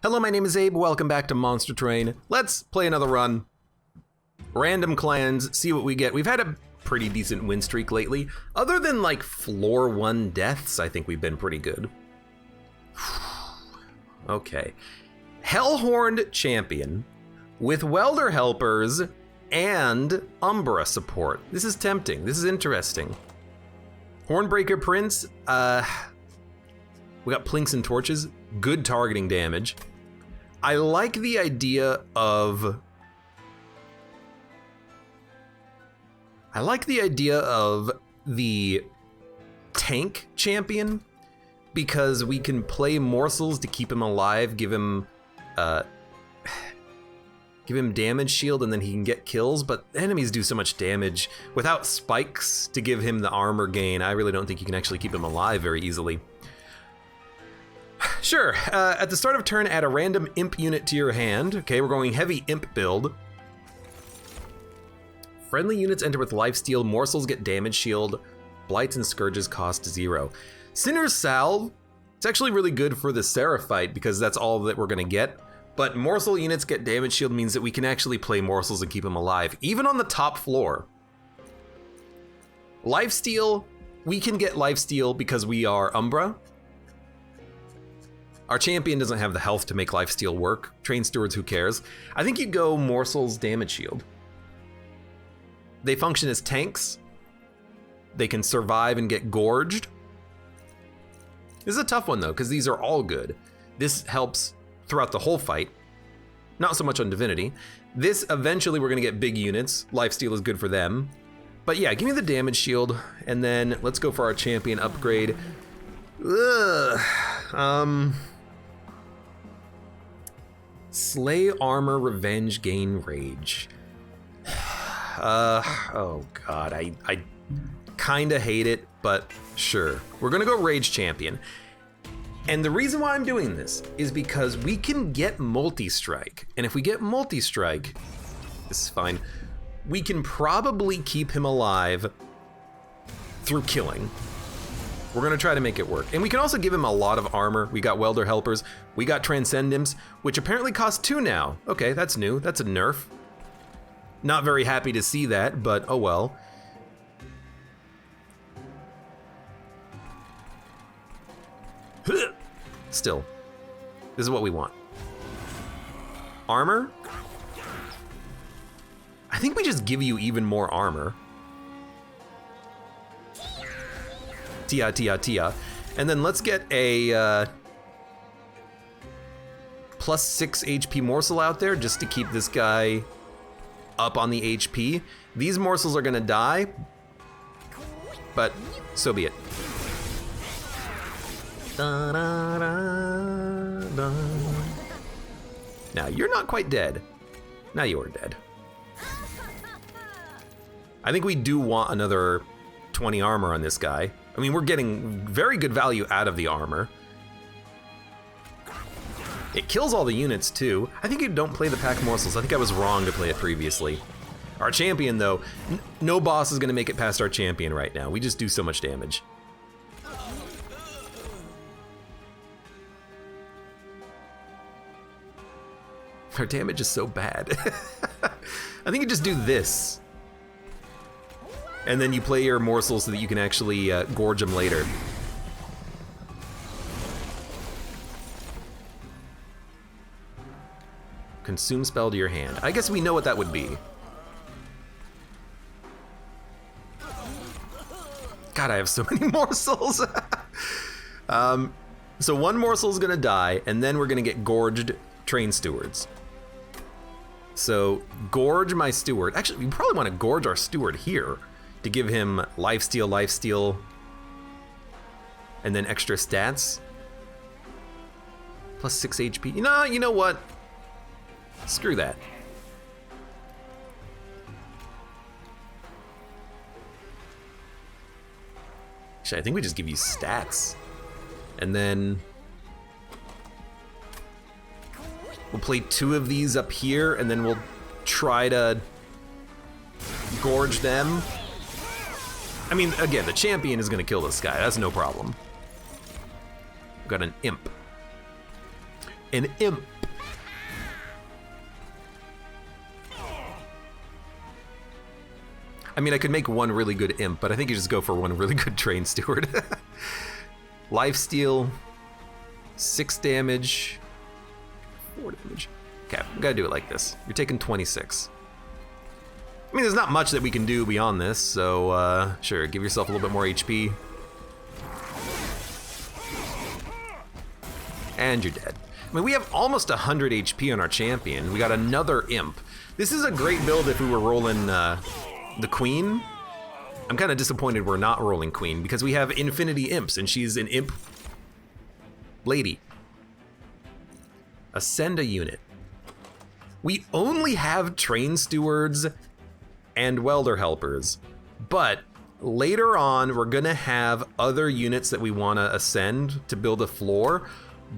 Hello, my name is Abe. Welcome back to Monster Train. Let's play another run. Random clans, see what we get. We've had a pretty decent win streak lately. Other than like floor 1 deaths, I think we've been pretty good. Okay. Hellhorned champion with welder helpers and Umbra support. This is tempting. This is interesting. Hornbreaker Prince, we got plinks and torches, good targeting damage. I like the idea of the tank champion because we can play morsels to keep him alive, give him damage shield, and then he can get kills, but enemies do so much damage. Without spikes to give him the armor gain, I really don't think you can actually keep him alive very easily. Sure, at the start of turn, add a random imp unit to your hand. Okay, we're going heavy imp build. Friendly units enter with lifesteal, morsels get damage shield, blights and scourges cost 0. Sinner's Salve, it's actually really good for the Seraphite because that's all that we're gonna get. But morsel units get damage shield means that we can actually play morsels and keep them alive, even on the top floor. Lifesteal, we can get lifesteal because we are Umbra. Our champion doesn't have the health to make lifesteal work. Train stewards, who cares? I think you'd go morsels damage shield. They function as tanks. They can survive and get gorged. This is a tough one though, because these are all good. This helps throughout the whole fight. Not so much on Divinity. This, eventually we're gonna get big units. Lifesteal is good for them. But yeah, give me the damage shield, and then let's go for our champion upgrade. Slay armor, revenge, gain rage. Oh god, I kinda hate it, but sure. We're gonna go rage champion. And the reason why I'm doing this is because we can get multi-strike. And if we get multi-strike, this is fine, we can probably keep him alive through killing. We're gonna try to make it work. And we can also give him a lot of armor. We got welder helpers, we got transcendence, which apparently cost 2 now. Okay, that's new, that's a nerf. Not very happy to see that, but oh well. Still, this is what we want. Armor? I think we just give you even more armor. Tia. And then let's get a plus 6 HP morsel out there just to keep this guy up on the HP. These morsels are gonna die, but so be it. Now you're not quite dead. Now you are dead. I think we do want another 20 armor on this guy. I mean, we're getting very good value out of the armor. It kills all the units too. I think you don't play the pack morsels. I think I was wrong to play it previously. Our champion though, no boss is gonna make it past our champion right now. We just do so much damage. Our damage is so bad. I think you just do this. And then you play your morsels so that you can actually gorge them later. Consume spell to your hand. I guess we know what that would be. God, I have so many morsels. So one morsel is gonna die, and then we're gonna get gorged train stewards. So gorge my steward. Actually, we probably want to gorge our steward here to give him lifesteal, and then extra stats. Plus 6 HP. You know what? Screw that. Actually, I think we just give you stats. And then we'll play 2 of these up here, and then we'll try to gorge them. I mean, again, the champion is gonna kill this guy. That's no problem. We've got an imp. an imp. I mean, I could make one really good imp, but I think you just go for one really good train steward. Lifesteal, 6 damage, 4 damage. Okay, we gotta do it like this. You're taking 26. I mean, there's not much that we can do beyond this, so sure, give yourself a little bit more HP. And you're dead. I mean, we have almost 100 HP on our champion. We got another imp. This is a great build if we were rolling the queen. I'm kind of disappointed we're not rolling queen because we have infinity imps and she's an imp lady. Ascend a unit. We only have train stewards and welder helpers, but later on we're gonna have other units that we want to ascend to build a floor,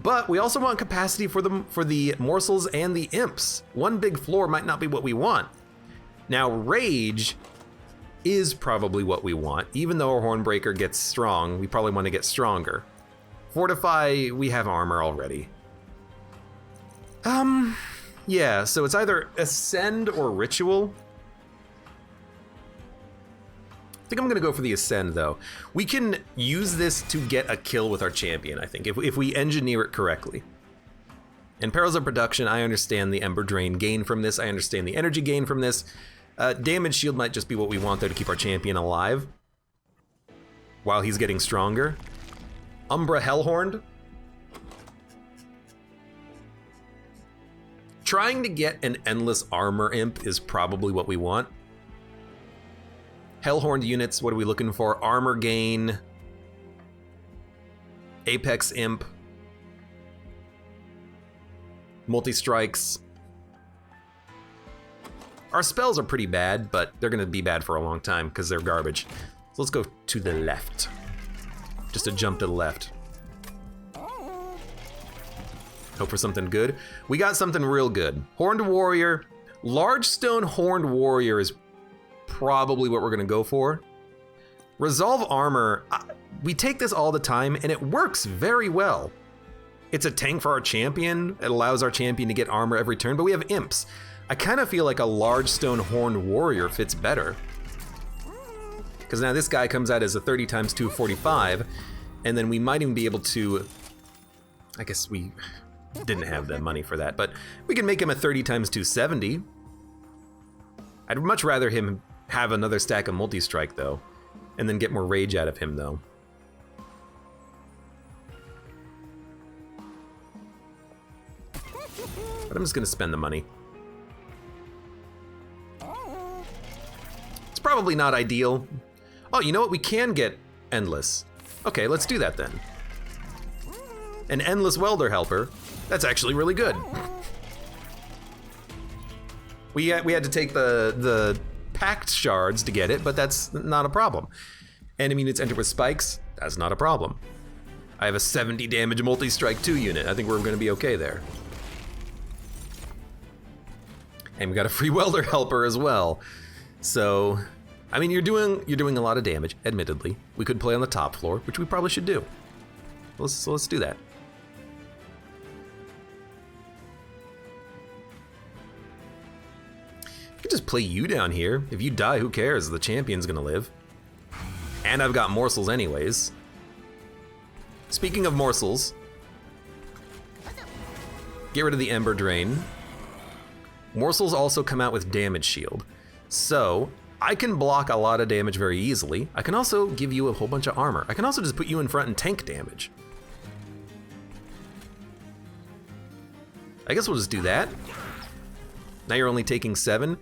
but we also want capacity for the morsels and the imps. One big floor might not be what we want. Now rage is probably what we want. Even though our Hornbreaker gets strong, we probably want to get stronger. Fortify, we have armor already. Yeah, so it's either Ascend or Ritual. I think I'm gonna go for the Ascend though. We can use this to get a kill with our champion, I think, if we engineer it correctly. In Perils of Production, I understand the Ember Drain gain from this, I understand the energy gain from this. Damage shield might just be what we want there to keep our champion alive while he's getting stronger. Umbra Hellhorned. Trying to get an endless armor imp is probably what we want. Hellhorned units, what are we looking for? Armor gain, Apex imp, multi-strikes. Our spells are pretty bad, but they're gonna be bad for a long time because they're garbage. So let's go to the left. Just a jump to the left. Hope for something good. We got something real good. Horned Warrior. Large Stone Horned Warrior is probably what we're gonna go for. Resolve Armor, we take this all the time and it works very well. It's a tank for our champion. It allows our champion to get armor every turn, but we have imps. I kind of feel like a Large Stone Horned Warrior fits better. Because now this guy comes out as a 30 times 245, and then we might even be able to, I guess we didn't have the money for that, but we can make him a 30 times 270. I'd much rather him have another stack of multi-strike though, and then get more rage out of him though. But I'm just gonna spend the money. It's probably not ideal. Oh, you know what? We can get endless. Okay, let's do that then. An endless welder helper. That's actually really good. We had to take the packed shards to get it, but that's not a problem. Enemy units enter with spikes. That's not a problem. I have a 70 damage multi-strike 2 unit. I think we're gonna be okay there. And we got a free welder helper as well. So, I mean, you're doing a lot of damage, admittedly. We could play on the top floor, which we probably should do. Let's do that. I could just play you down here. If you die, who cares? The champion's gonna live. And I've got morsels anyways. Speaking of morsels, get rid of the Ember Drain. Morsels also come out with damage shield. So, I can block a lot of damage very easily. I can also give you a whole bunch of armor. I can also just put you in front and tank damage. I guess we'll just do that. Now you're only taking 7.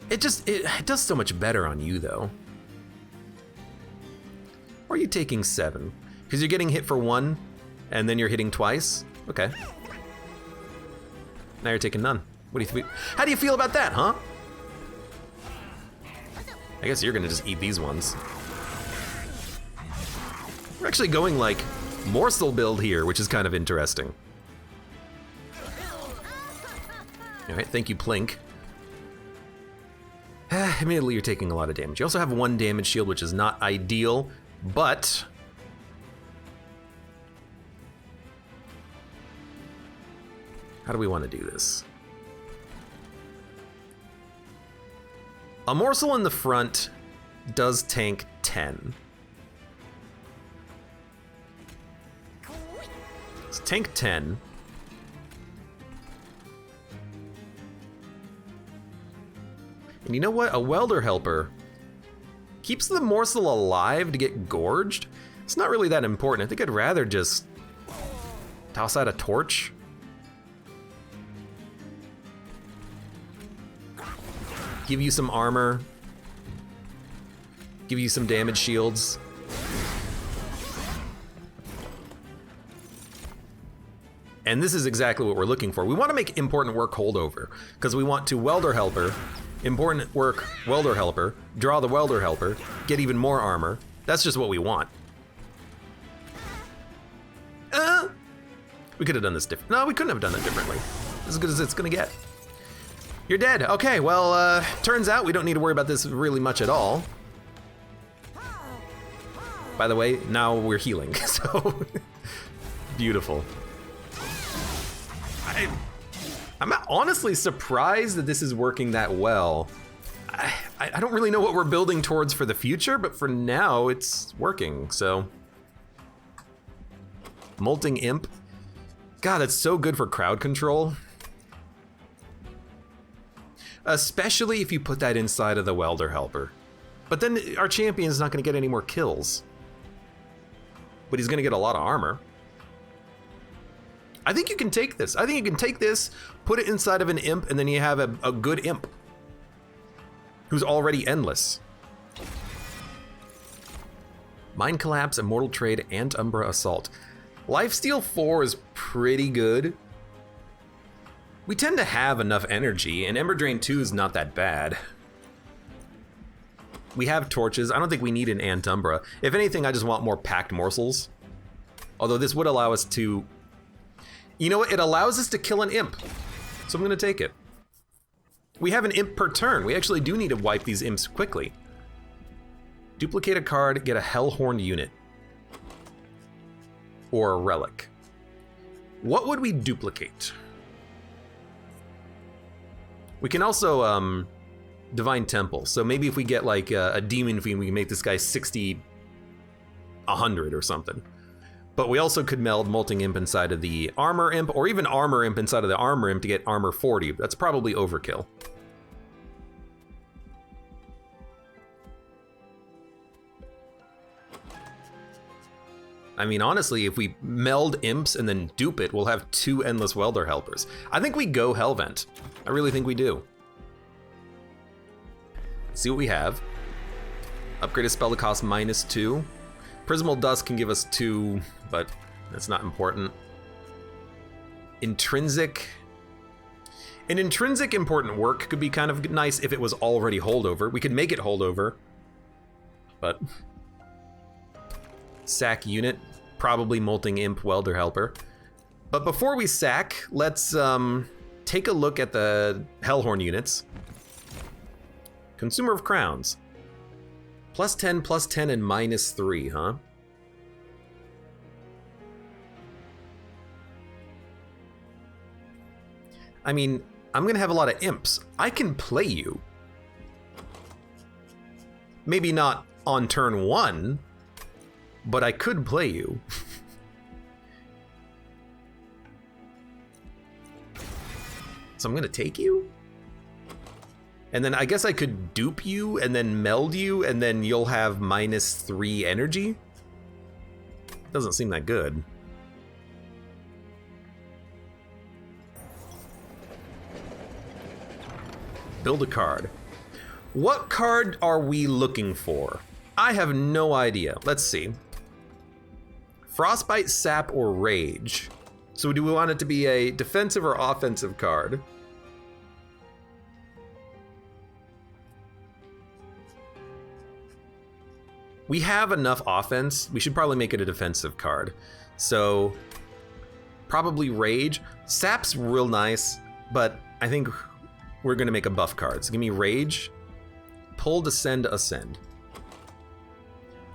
It does so much better on you though. Or are you taking 7? Because you're getting hit for 1, and then you're hitting twice? Okay. Now you're taking none. What do you how do you feel about that, huh? I guess you're gonna just eat these ones. We're actually going like morsel build here, which is kind of interesting. All right, thank you, Plink. admittedly, you're taking a lot of damage. You also have 1 damage shield, which is not ideal, but... how do we want to do this? A morsel in the front does tank 10. Let's tank 10. And you know what? A welder helper keeps the morsel alive to get gorged. It's not really that important. I think I'd rather just toss out a torch. Give you some armor. Give you some damage shields. And this is exactly what we're looking for. We want to make important work holdover, because we want to welder helper, important work welder helper, draw the welder helper, get even more armor. That's just what we want. We could have done this different. No, we couldn't have done it differently. As good as it's gonna get. You're dead. Okay, well, turns out we don't need to worry about this really much at all. By the way, now we're healing, so beautiful. I'm honestly surprised that this is working that well. I don't really know what we're building towards for the future, but for now, it's working, so. Molting Imp. God, that's so good for crowd control. Especially if you put that inside of the welder helper. But then our champion's not gonna get any more kills. But he's gonna get a lot of armor. I think you can take this. I think you can take this, put it inside of an imp, and then you have a good imp who's already endless. Mind Collapse, Immortal Trade, and Umbra Assault. Lifesteal 4 is pretty good. We tend to have enough energy, and Ember Drain 2 is not that bad. We have torches. I don't think we need an Antumbra. If anything, I just want more packed morsels. Although this would allow us to... You know what? It allows us to kill an imp. So I'm gonna take it. We have an imp per turn. We actually do need to wipe these imps quickly. Duplicate a card, get a Hellhorn unit. Or a relic. What would we duplicate? We can also Divine Temple. So maybe if we get like a Demon Fiend, we can make this guy 60, 100 or something. But we also could meld Molting Imp inside of the Armor Imp, or even Armor Imp inside of the Armor Imp to get Armor 40. That's probably overkill. I mean, honestly, if we meld imps and then dupe it, we'll have 2 endless welder helpers. I think we go Hellvent. I really think we do. Let's see what we have. Upgrade a spell to cost -2. Prismal Dust can give us 2, but that's not important. Intrinsic. An intrinsic important work could be kind of nice if it was already holdover. We could make it holdover, but... Sack unit, probably Molting Imp Welder Helper. But before we sack, let's take a look at the Hellhorn units. Consumer of Crowns. +10, +10, and -3, huh? I mean, I'm gonna have a lot of imps. I can play you. Maybe not on turn 1, but I could play you. So I'm gonna take you? And then I guess I could dupe you and then meld you and then you'll have -3 energy? Doesn't seem that good. Build a card. What card are we looking for? I have no idea. Let's see. Frostbite, Sap, or Rage. So do we want it to be a defensive or offensive card? We have enough offense. We should probably make it a defensive card. So probably Rage. Sap's real nice, but I think we're gonna make a buff card. So give me Rage, pull, descend, ascend.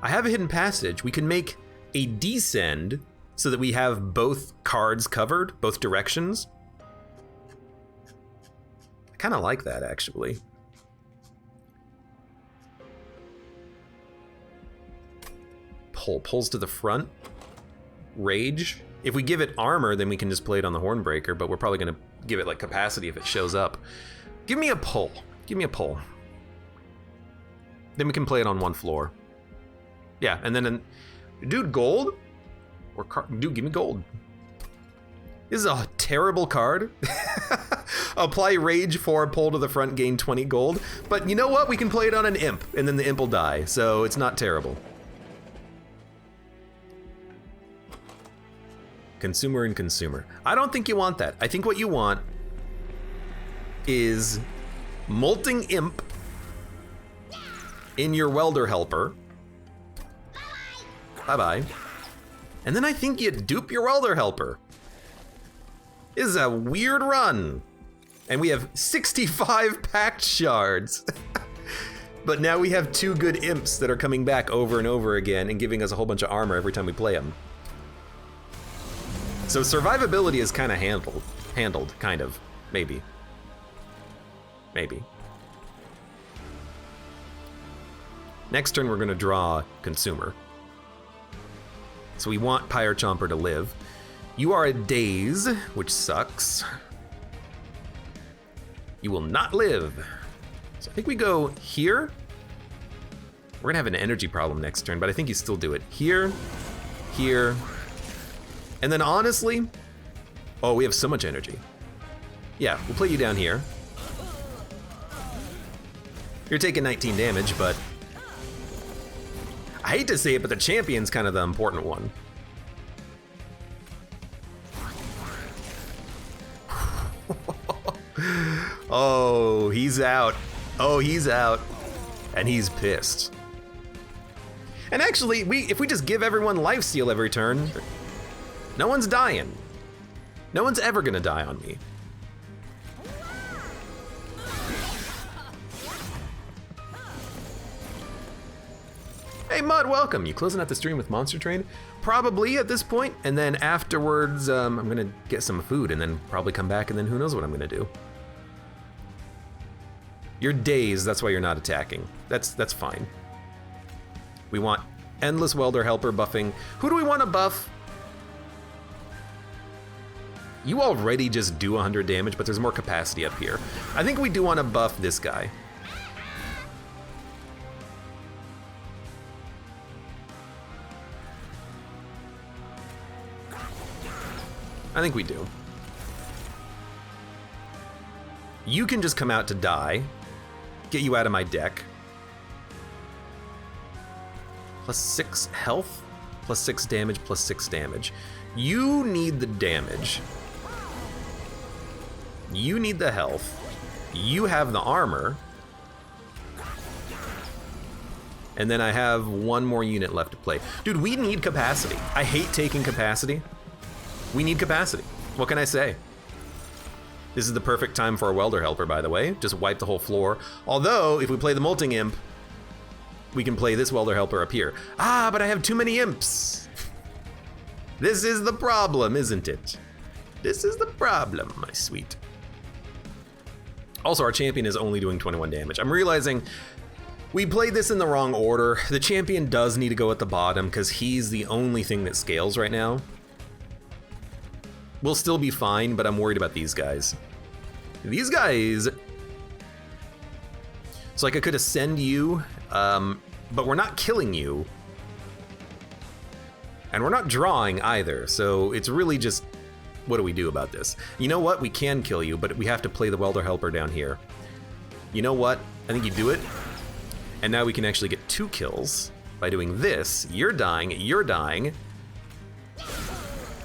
I have a hidden passage. We can make a descend so that we have both cards covered, both directions. I kind of like that, actually. Pulls to the front. Rage. If we give it armor, then we can just play it on the Hornbreaker, but we're probably going to give it like capacity if it shows up. Give me a pull. Give me a pull. Then we can play it on one floor. Yeah, and then, dude, gold? Dude, give me gold. This is a terrible card. Apply Rage 4, pull to the front, gain 20 gold. But you know what? We can play it on an imp, and then the imp will die, so it's not terrible. Consumer and consumer. I don't think you want that. I think what you want is molting imp in your welder helper. Bye-bye. And then I think you dupe your welder helper. This is a weird run. And we have 65 packed shards. But now we have 2 good imps that are coming back over and over again and giving us a whole bunch of armor every time we play them. So survivability is kind of handled, kind of, maybe. Maybe. Next turn we're gonna draw consumer. So we want Pyre Chomper to live. You are a daze, which sucks. You will not live. So I think we go here. We're gonna have an energy problem next turn, but I think you still do it. Here, here, and then honestly, oh, we have so much energy. Yeah, we'll play you down here. You're taking 19 damage, but I hate to say it, but the champion's kind of the important one. Oh, he's out. Oh, he's out. And he's pissed. And actually, if we just give everyone life steal every turn, no one's dying. No one's ever gonna die on me. Hey Mud, welcome. You closing out the stream with Monster Train? Probably at this point, and then afterwards, I'm gonna get some food and then probably come back and then who knows what I'm gonna do. You're dazed, that's why you're not attacking. That's fine. We want Endless Welder Helper buffing. Who do we want to buff? You already just do 100 damage, but there's more capacity up here. I think we do want to buff this guy. I think we do. You can just come out to die. Get you out of my deck. Plus 6 health, plus 6 damage, plus 6 damage. You need the damage. You need the health. You have the armor. And then I have one more unit left to play. Dude, we need capacity. I hate taking capacity. We need capacity. What can I say? This is the perfect time for a welder helper, by the way. Just wipe the whole floor. Although, if we play the molting imp, we can play this welder helper up here. Ah, but I have too many imps. This is the problem, isn't it? This is the problem, my sweet. Also, our champion is only doing 21 damage. I'm realizing we played this in the wrong order. The champion does need to go at the bottom because he's the only thing that scales right now. We'll still be fine, but I'm worried about these guys. These guys... So like I could ascend you, but we're not killing you. And we're not drawing either, so it's really just, what do we do about this? You know what? We can kill you, but we have to play the welder helper down here. You know what? I think you do it. And now we can actually get 2 kills by doing this. You're dying, you're dying.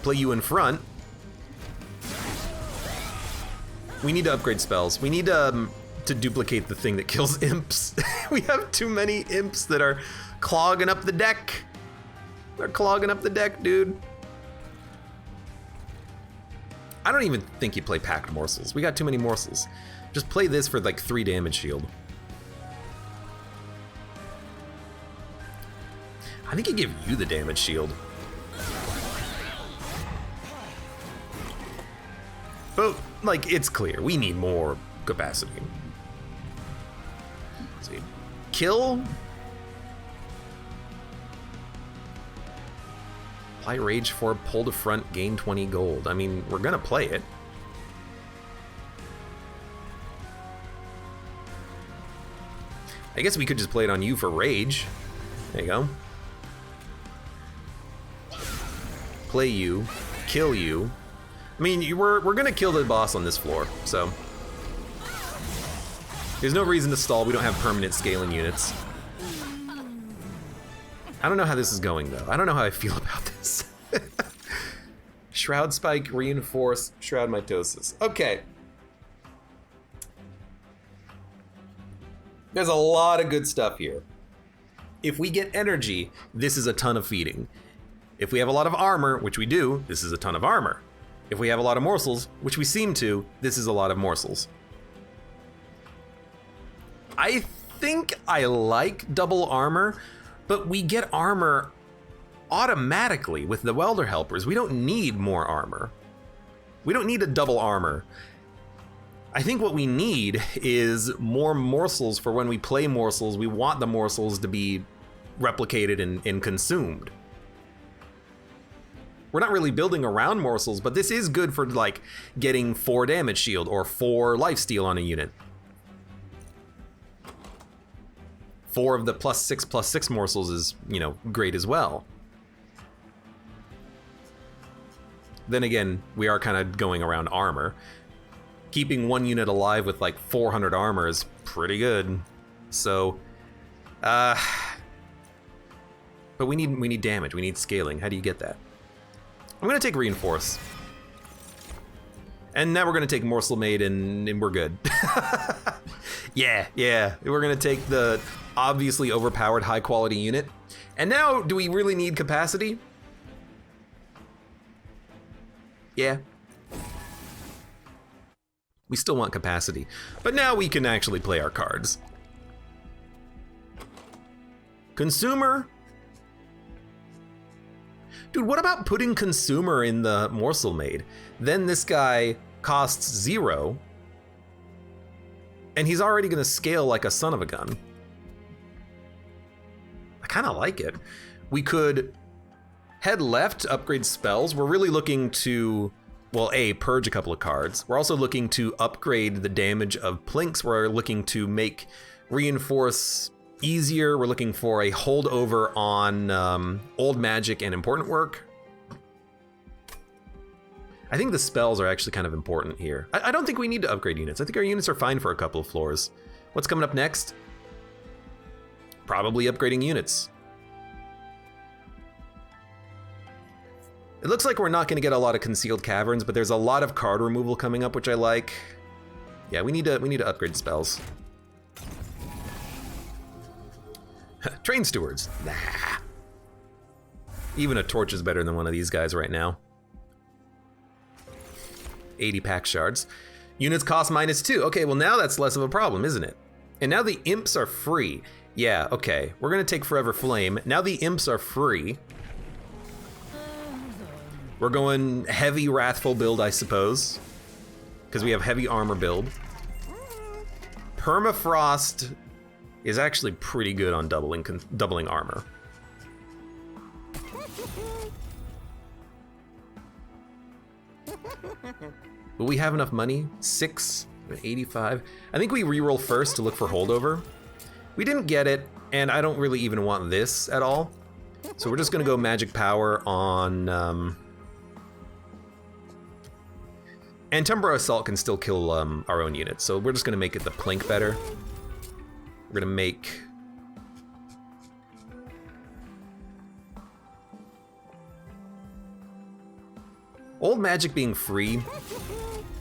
Play you in front. We need to upgrade spells. We need to duplicate the thing that kills imps. We have too many imps that are clogging up the deck. They're clogging up the deck, dude. I don't even think you play packed morsels. We got too many morsels. Just play this for like 3 damage shield. I think he gave you the damage shield. But, like, it's clear. We need more capacity. Let's see. Kill. Apply Rage 4, pull to front, gain 20 gold. I mean, we're gonna play it. I guess we could just play it on you for Rage. There you go. Play you, kill you. I mean, we're gonna kill the boss on this floor, so. There's no reason to stall, we don't have permanent scaling units. I don't know how this is going, though. I don't know how I feel about this. Shroud Spike, Reinforce, Shroud Mitosis. Okay. There's a lot of good stuff here. If we get energy, this is a ton of feeding. If we have a lot of armor, which we do, this is a ton of armor. If we have a lot of morsels, which we seem to, this is a lot of morsels. I think I like double armor, but we get armor automatically with the welder helpers. We don't need more armor. We don't need a double armor. I think what we need is more morsels for when we play morsels. We want the morsels to be replicated and consumed. We're not really building around morsels, but this is good for like getting 4 damage shield or 4 lifesteal on a unit. 4 of the +6/+6 morsels is, you know, great as well. Then again, we are kind of going around armor. Keeping 1 unit alive with like 400 armor is pretty good. So, but we need damage. We need scaling. How do you get that? I'm gonna take Reinforce. And now we're gonna take Morsel Maid and we're good. Yeah, we're gonna take the obviously overpowered high quality unit. And now, do we really need capacity? Yeah. We still want capacity, but now we can actually play our cards. Consumer. Dude, what about putting Consumer in the Morsel Maid? Then this guy costs 0, and he's already gonna scale like a son of a gun. I kinda like it. We could head left to upgrade spells. We're really looking to, well, A, purge a couple of cards. We're also looking to upgrade the damage of Plinks. We're looking to make Reinforce easier. We're looking for a holdover on old magic and important work. I think the spells are actually kind of important here. I don't think we need to upgrade units. I think our units are fine for a couple of floors. What's coming up next? Probably upgrading units. It looks like we're not going to get a lot of concealed caverns, but there's a lot of card removal coming up, which I like. Yeah, we need to upgrade spells. Train stewards. Nah. Even a torch is better than one of these guys right now. 80 pack shards. Units cost -2. Okay, well now that's less of a problem, isn't it? And now the imps are free. Yeah, okay. We're gonna take Forever Flame. Now the imps are free. We're going heavy Wrathful build, I suppose, because we have heavy armor build. Permafrost is actually pretty good on doubling armor. Will we have enough money? 6, 85. I think we reroll first to look for holdover. We didn't get it, and I don't really even want this at all. So we're just gonna go magic power on, and Tumbra Assault can still kill our own units, so we're just gonna make it the Plink better. We're gonna make old magic being free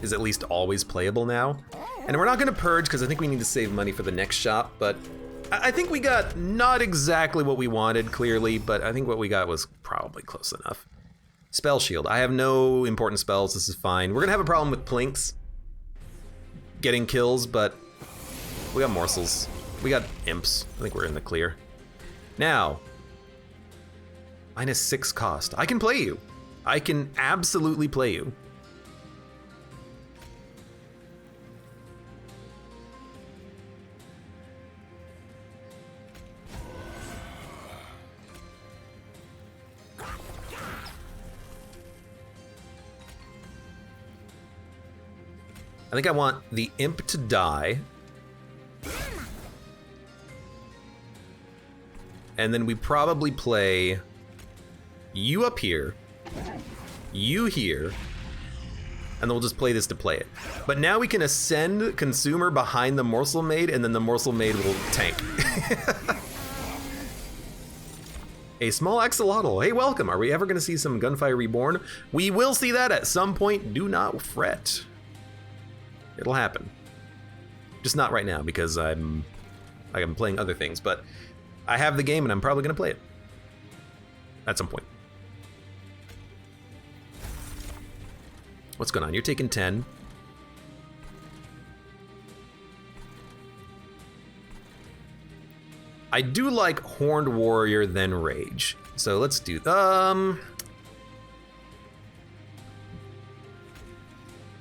is at least always playable now. And we're not gonna purge because I think we need to save money for the next shop, but I think we got not exactly what we wanted, clearly, but I think what we got was probably close enough. Spell shield. I have no important spells, this is fine. We're gonna have a problem with Plinks getting kills, but we got morsels. We got imps. I think we're in the clear. Now, -6 cost. I can play you. I can absolutely play you. I think I want the imp to die. And then we probably play you up here, you here, and then we'll just play this to play it. But now we can ascend Consumer behind the Morsel Maid, and then the Morsel Maid will tank. A small axolotl. Hey, welcome. Are we ever going to see some Gunfire Reborn? We will see that at some point. Do not fret. It'll happen. Just not right now because I'm playing other things, but I have the game and I'm probably gonna play it at some point. What's going on? You're taking 10. I do like Horned Warrior then Rage. So let's do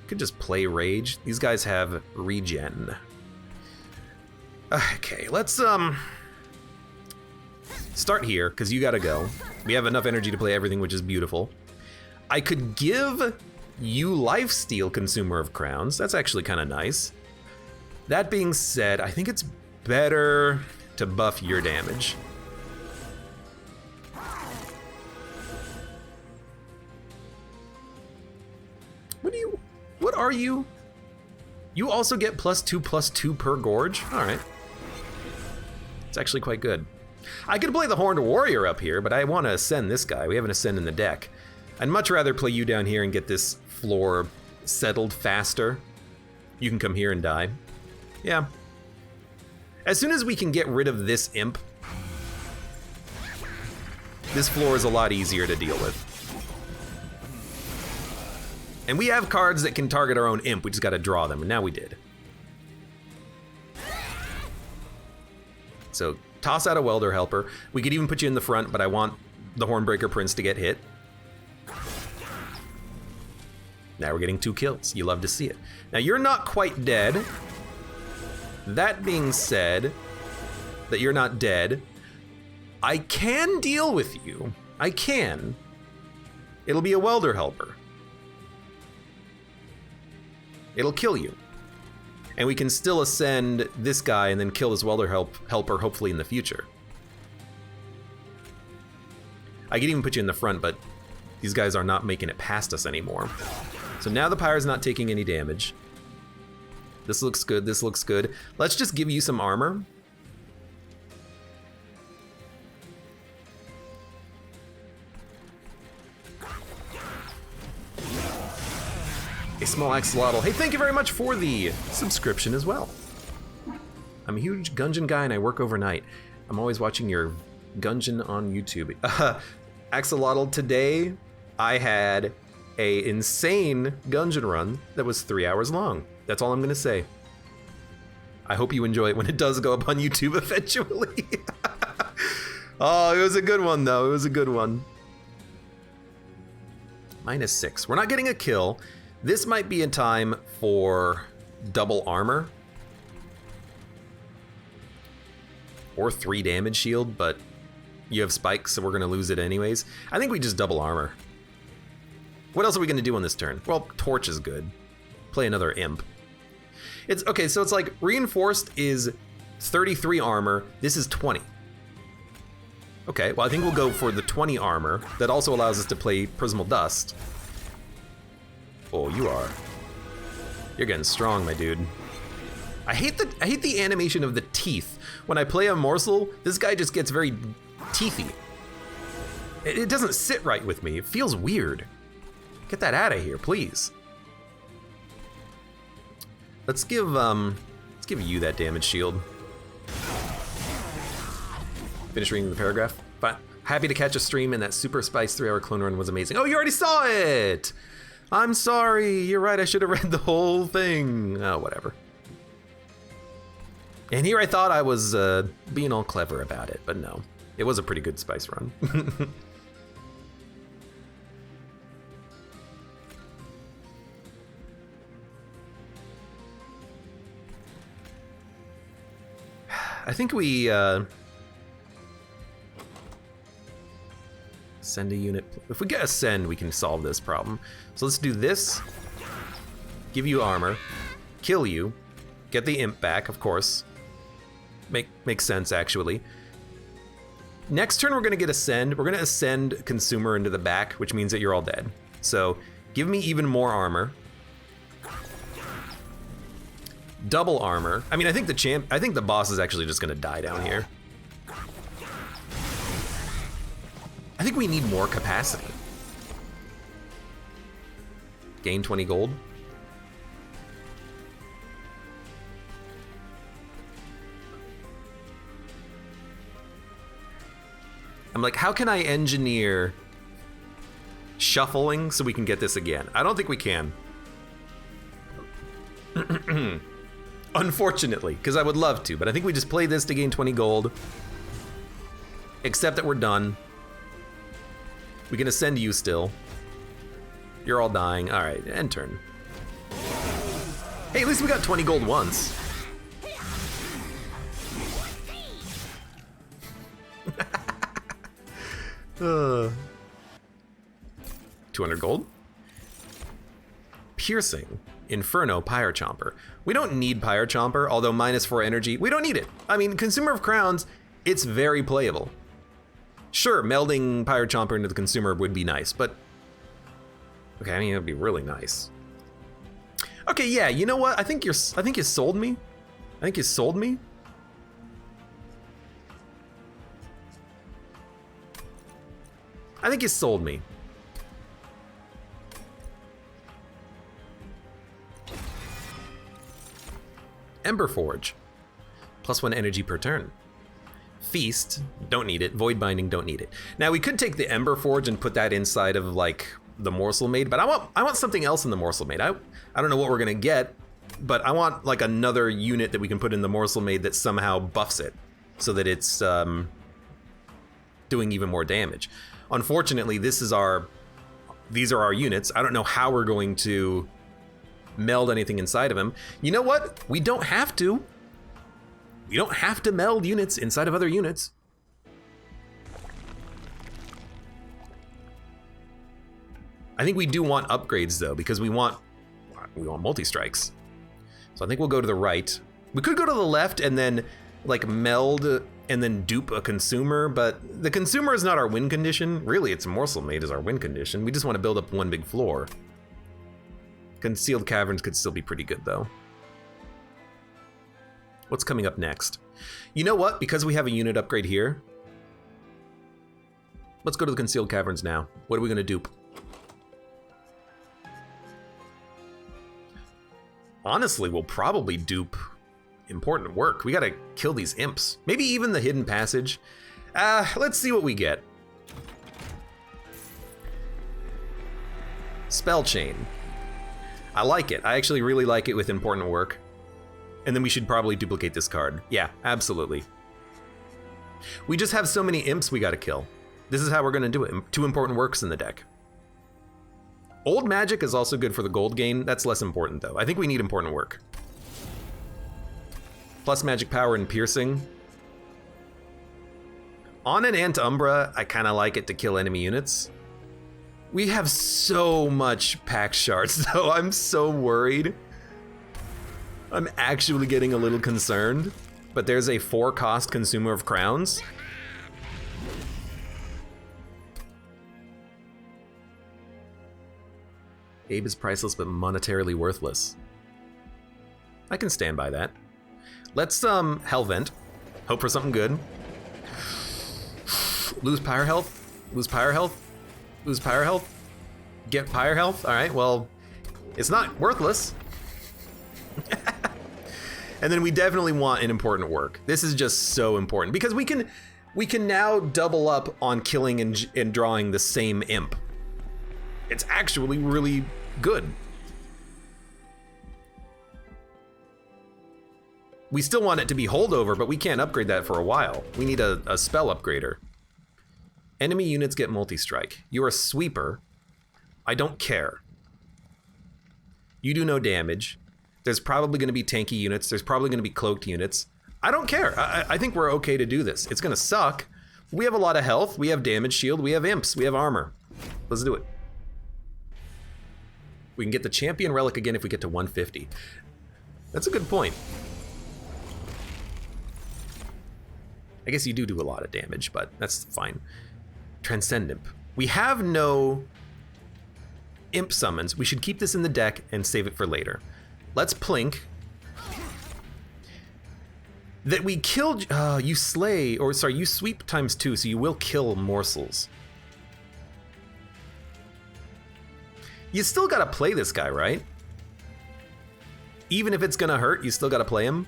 could just play Rage. These guys have regen. Okay, let's start here, because you gotta go. We have enough energy to play everything, which is beautiful. I could give you Lifesteal, Consumer of Crowns. That's actually kind of nice. That being said, I think it's better to buff your damage. What are you? You also get +2/+2 per gorge? All right. It's actually quite good. I could play the Horned Warrior up here, but I want to ascend this guy. We have an ascend in the deck. I'd much rather play you down here and get this floor settled faster. You can come here and die. Yeah. As soon as we can get rid of this imp, this floor is a lot easier to deal with. And we have cards that can target our own imp, we just gotta draw them, and now we did. So, toss out a Welder Helper. We could even put you in the front, but I want the Hornbreaker Prince to get hit. Now we're getting 2 kills. You love to see it. Now you're not quite dead. That being said, that you're not dead, I can deal with you. I can. It'll be a Welder Helper. It'll kill you. And we can still ascend this guy and then kill this Welder Helper hopefully in the future. I could even put you in the front, but these guys are not making it past us anymore. So now the Pyre's not taking any damage. This looks good, this looks good. Let's just give you some armor. A small axolotl. Hey, thank you very much for the subscription as well. I'm a huge Gungeon guy and I work overnight. I'm always watching your Gungeon on YouTube. Axolotl, today I had a insane Gungeon run that was 3 hours long. That's all I'm gonna say. I hope you enjoy it when it does go up on YouTube eventually. Oh, it was a good one though, it was a good one. -6, we're not getting a kill. This might be in time for double armor. Or 3 damage shield, but you have spikes, so we're gonna lose it anyways. I think we just double armor. What else are we gonna do on this turn? Well, Torch is good. Play another imp. It's okay, so it's like reinforced is 33 armor, this is 20. Okay, well I think we'll go for the 20 armor. That also allows us to play Prismal Dust. Oh, you're getting strong, my dude. I hate the animation of the teeth. When I play a morsel, this guy just gets very teethy. It doesn't sit right with me. It feels weird. Get that out of here, please. Let's give you that damage shield. Finish reading the paragraph. Fine. Happy to catch a stream, and that Super Spice 3-hour clone run was amazing. Oh, you already saw it! I'm sorry, you're right, I should have read the whole thing. Oh, whatever. And here I thought I was being all clever about it, but no. It was a pretty good Spice run. I think we send a unit. If we get a send, we can solve this problem. So let's do this. Give you armor, kill you, get the imp back, of course. Makes sense, actually. Next turn, we're gonna get ascend. We're gonna ascend consumer into the back, which means that you're all dead. So give me even more armor. Double armor. I mean, I think the boss is actually just gonna die down here. I think we need more capacity. Gain 20 gold. I'm like, how can I engineer shuffling so we can get this again? I don't think we can. Unfortunately, because I would love to, but I think we just play this to gain 20 gold. Except that we're done. We can ascend you still. You're all dying. All right, end turn. Hey, at least we got 20 gold once. uh, 200 gold. Piercing. Inferno Pyre Chomper. We don't need Pyre Chomper, although -4 energy, we don't need it. I mean, Consumer of Crowns, it's very playable. Sure, melding Pyre Chomper into the Consumer would be nice, but... Okay, I mean, it would be really nice. Okay, yeah, you know what? I think you sold me. I think you sold me. I think you sold me. Ember Forge. +1 energy per turn. Feast, don't need it. Void Binding, don't need it. Now we could take the Ember Forge and put that inside of like the Morsel Maid, but I want something else in the Morsel Maid. I don't know what we're gonna get, but I want like another unit that we can put in the Morsel Maid that somehow buffs it so that it's doing even more damage. Unfortunately, these are our units. I don't know how we're going to meld anything inside of him. You know what? We don't have to. We don't have to meld units inside of other units. I think we do want upgrades though, because we want multi-strikes. So I think we'll go to the right. We could go to the left and then like meld and then dupe a consumer, but the consumer is not our win condition. Really, it's Morsel Maid is our win condition. We just want to build up one big floor. Concealed Caverns could still be pretty good though. What's coming up next? You know what? Because we have a unit upgrade here, let's go to the Concealed Caverns now. What are we gonna dupe? Honestly, we'll probably dupe Important Work. We gotta kill these imps. Maybe even the Hidden Passage. Let's see what we get. Spell Chain. I like it. I actually really like it with Important Work. And then we should probably duplicate this card. Yeah, absolutely. We just have so many imps we gotta kill. This is how we're gonna do it. 2 Important Works in the deck. Old Magic is also good for the gold gain. That's less important though. I think we need Important Work. Plus Magic Power and Piercing. On an Antumbra, I kinda like it to kill enemy units. We have so much Pax Shards though. I'm so worried. I'm actually getting a little concerned, but there's a 4-cost Consumer of Crowns. Abe is priceless but monetarily worthless. I can stand by that. Let's Hellvent. Hope for something good. Lose Pyre Health. Lose Pyre Health. Lose Pyre Health. Get Pyre Health. All right, well, it's not worthless. And then we definitely want an Important Work. This is just so important because we can now double up on killing and drawing the same imp. It's actually really good. We still want it to be holdover, but we can't upgrade that for a while. We need a spell upgrader. Enemy units get multi-strike. You're a sweeper. I don't care. You do no damage. There's probably going to be tanky units. There's probably going to be cloaked units. I don't care. I think we're okay to do this. It's gonna suck. We have a lot of health. We have damage shield. We have imps. We have armor. Let's do it. We can get the champion relic again if we get to 150. That's a good point. I guess you do a lot of damage, but that's fine. Transcend Imp. We have no imp summons. We should keep this in the deck and save it for later. Let's plink. That we killed, you slay, or sorry, you sweep ×2, so you will kill morsels. You still gotta play this guy, right? Even if it's gonna hurt, you still gotta play him.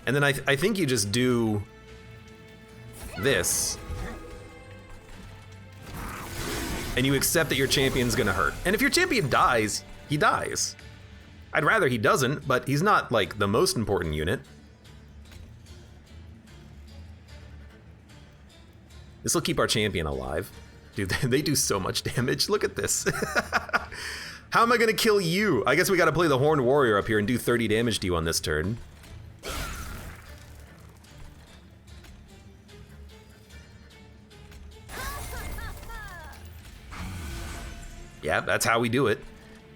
And then I think you just do this. And you accept that your champion's gonna hurt. And if your champion dies, he dies. I'd rather he doesn't, but he's not like the most important unit. This will keep our champion alive. Dude, they do so much damage. Look at this. How am I gonna kill you? I guess we gotta play the Horned Warrior up here and do 30 damage to you on this turn. Yeah, that's how we do it.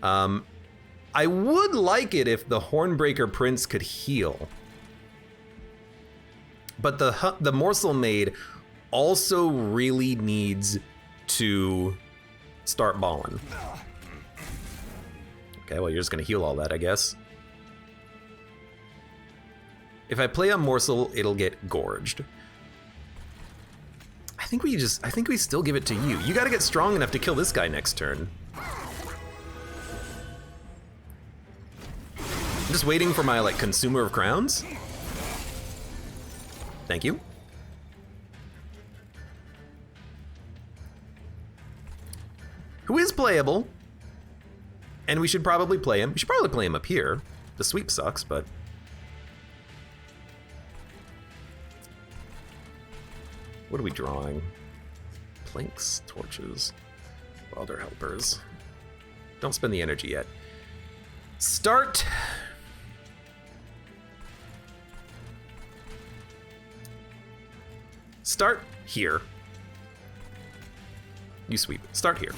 I would like it if the Hornbreaker Prince could heal. But the Morsel Maid also really needs to start balling. Okay, well, you're just gonna heal all that, I guess. If I play a Morsel, it'll get gorged. I think we still give it to you. You gotta get strong enough to kill this guy next turn. I'm just waiting for my, like, Consumer of Crowns. Thank you. Who is playable. And we should probably play him. We should probably play him up here. The sweep sucks, but... What are we drawing? Plinks, torches, welder helpers. Don't spend the energy yet. Start. Start here. You sweep. Start here.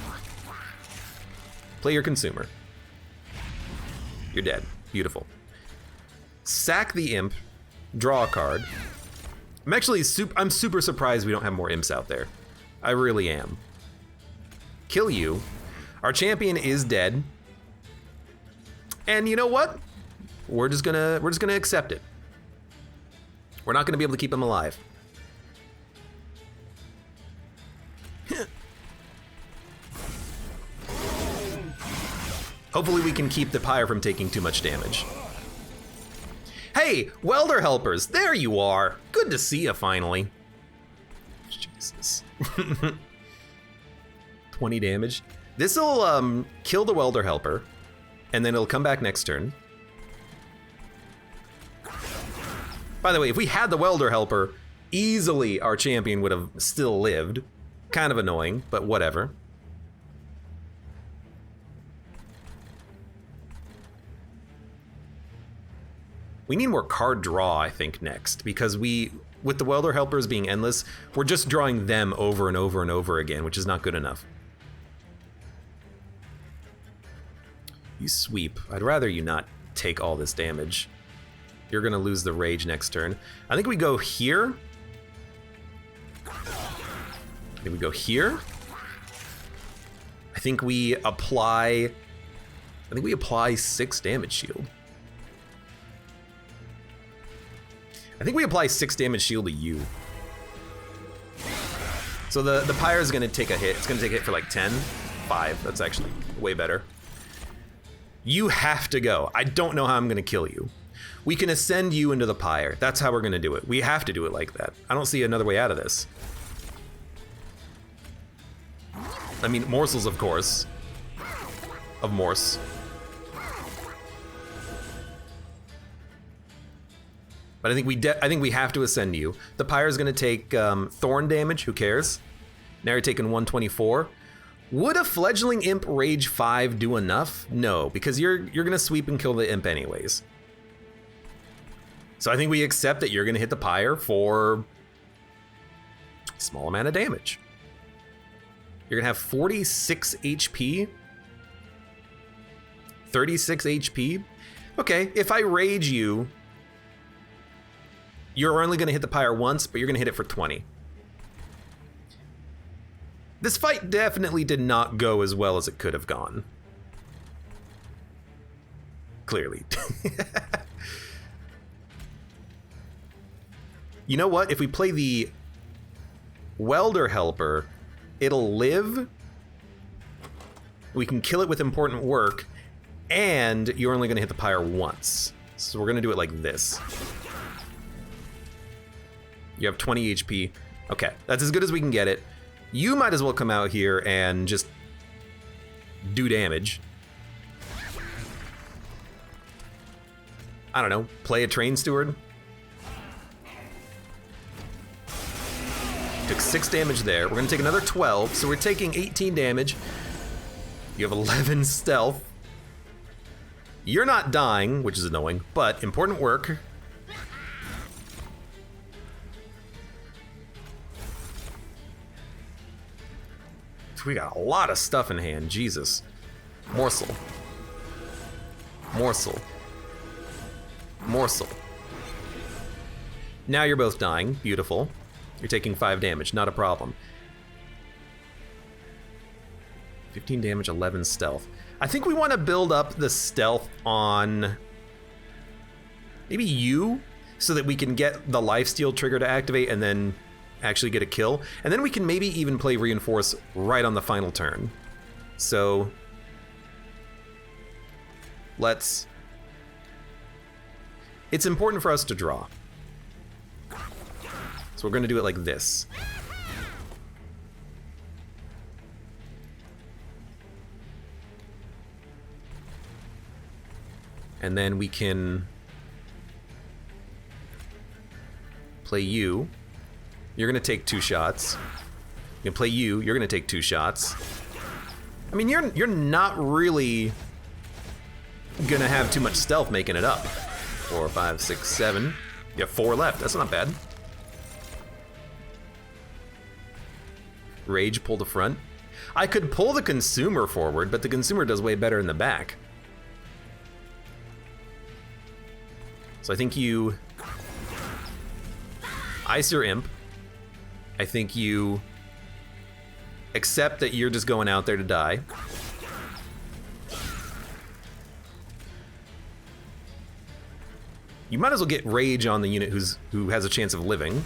Play your consumer. You're dead. Beautiful. Sack the imp. Draw a card. I'm super surprised we don't have more imps out there. I really am. Kill you. Our champion is dead. And you know what? We're just gonna accept it. We're not gonna be able to keep him alive. Hopefully we can keep the pyre from taking too much damage. Hey, welder helpers, there you are. Good to see you finally. Jesus. 20 damage. This'll kill the welder helper, and then it'll come back next turn. By the way, if we had the welder helper, easily our champion would have still lived. Kind of annoying, but whatever. We need more card draw, I think, next, because with the welder helpers being endless, we're just drawing them over and over and over again, which is not good enough. You sweep. I'd rather you not take all this damage. You're gonna lose the rage next turn. I think we go here. I think we go here. I think we apply 6 damage shield. I think we apply 6 damage shield to you. So the pyre is gonna take a hit. It's gonna take a hit for like 10. 5, that's actually way better. You have to go. I don't know how I'm gonna kill you. We can ascend you into the pyre. That's how we're gonna do it. We have to do it like that. I don't see another way out of this. I mean, morsels, of course. Of Morse. But I think we have to ascend you. The pyre is gonna take thorn damage. Who cares? Now you're taking 124. Would a fledgling imp rage 5 do enough? No, because you're gonna sweep and kill the imp anyways. So I think we accept that you're gonna hit the pyre for a small amount of damage. You're gonna have 46 HP, 36 HP. Okay, if I rage you, you're only gonna hit the pyre once, but you're gonna hit it for 20. This fight definitely did not go as well as it could have gone. Clearly. You know what? If we play the Welder Helper, it'll live. We can kill it with important work, and you're only gonna hit the pyre once. So we're gonna do it like this. You have 20 HP. Okay, that's as good as we can get it. You might as well come out here and just do damage. I don't know, play a train steward. Took 6 damage there. We're gonna take another 12, so we're taking 18 damage. You have 11 stealth. You're not dying, which is annoying, but important work. We got a lot of stuff in hand, Jesus. Morsel. Morsel. Morsel. Now you're both dying, beautiful. You're taking 5 damage, not a problem. 15 damage, 11 stealth. I think we want to build up the stealth on maybe you, so that we can get the lifesteal trigger to activate and then actually get a kill. And then we can maybe even play reinforce right on the final turn. So let's... It's important for us to draw. So we're going to do it like this. And then we can play you. You're gonna take 2 shots. You can play you. You're gonna take 2 shots. I mean, you're not really gonna have too much stealth making it up. 4, 5, 6, 7. You have 4 left. That's not bad. Rage, pull the front. I could pull the consumer forward, but the consumer does way better in the back. So I think you ice your imp. I think you accept that you're just going out there to die. You might as well get rage on the unit who has a chance of living.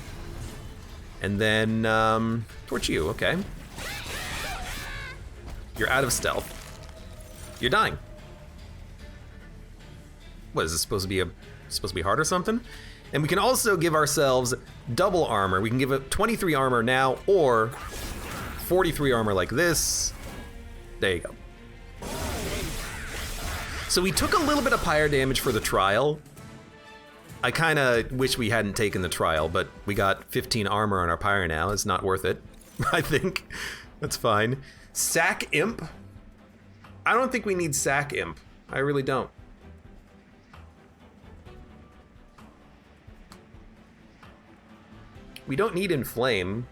And then torch you, okay. You're out of stealth. You're dying. What is this supposed to be hard or something? And we can also give ourselves double armor. We can give it 23 armor now, or 43 armor like this. There you go. So we took a little bit of pyre damage for the trial. I kind of wish we hadn't taken the trial, but we got 15 armor on our pyre now. It's not worth it, I think. That's fine. Sack Imp? I don't think we need Sack Imp. I really don't. We don't need Inflame.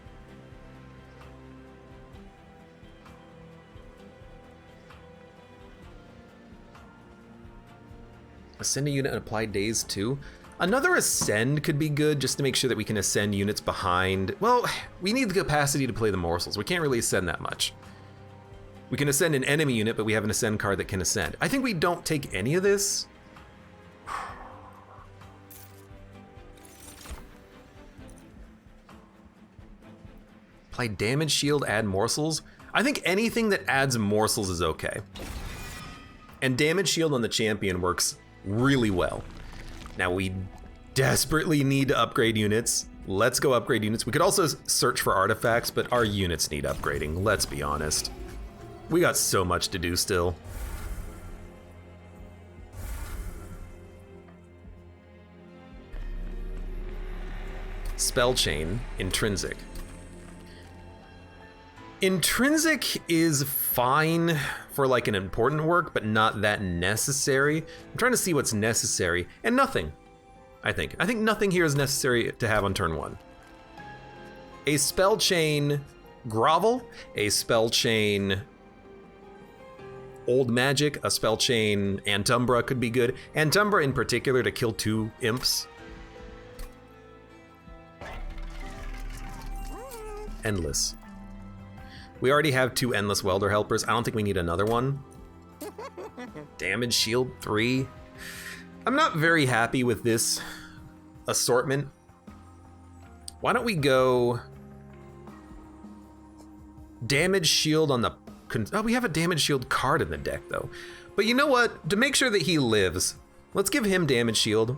Ascend a unit and apply daze too. Another Ascend could be good, just to make sure that we can ascend units behind. Well, we need the capacity to play the morsels. We can't really ascend that much. We can ascend an enemy unit, but we have an Ascend card that can ascend. I think we don't take any of this. Apply damage, shield, add morsels. I think anything that adds morsels is okay. And damage shield on the champion works really well. Now we desperately need to upgrade units. Let's go upgrade units. We could also search for artifacts, but our units need upgrading, let's be honest. We got so much to do still. Spell chain, intrinsic. Intrinsic is fine for like an important work, but not that necessary. I'm trying to see what's necessary, and nothing, I think. I think nothing here is necessary to have on turn 1. A spell chain Grovel, a spell chain Old Magic, a spell chain Antumbra could be good. Antumbra in particular to kill 2 imps. Endless. We already have 2 Endless Welder Helpers. I don't think we need another one. Damage Shield 3. I'm not very happy with this assortment. Why don't we go Damage Shield on the... Oh, we have a Damage Shield card in the deck, though. But you know what? To make sure that he lives, let's give him Damage Shield.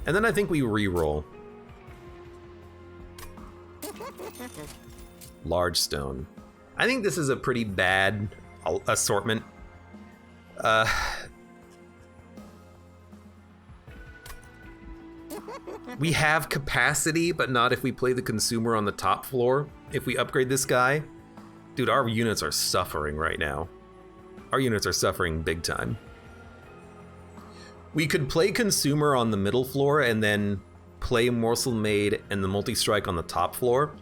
And then I think we re-roll. Large Stone. I think this is a pretty bad assortment. We have capacity, but not if we play the consumer on the top floor. If we upgrade this guy, dude, our units are suffering right now. Our units are suffering big time. We could play consumer on the middle floor and then play Morsel Maid and the multi-strike on the top floor.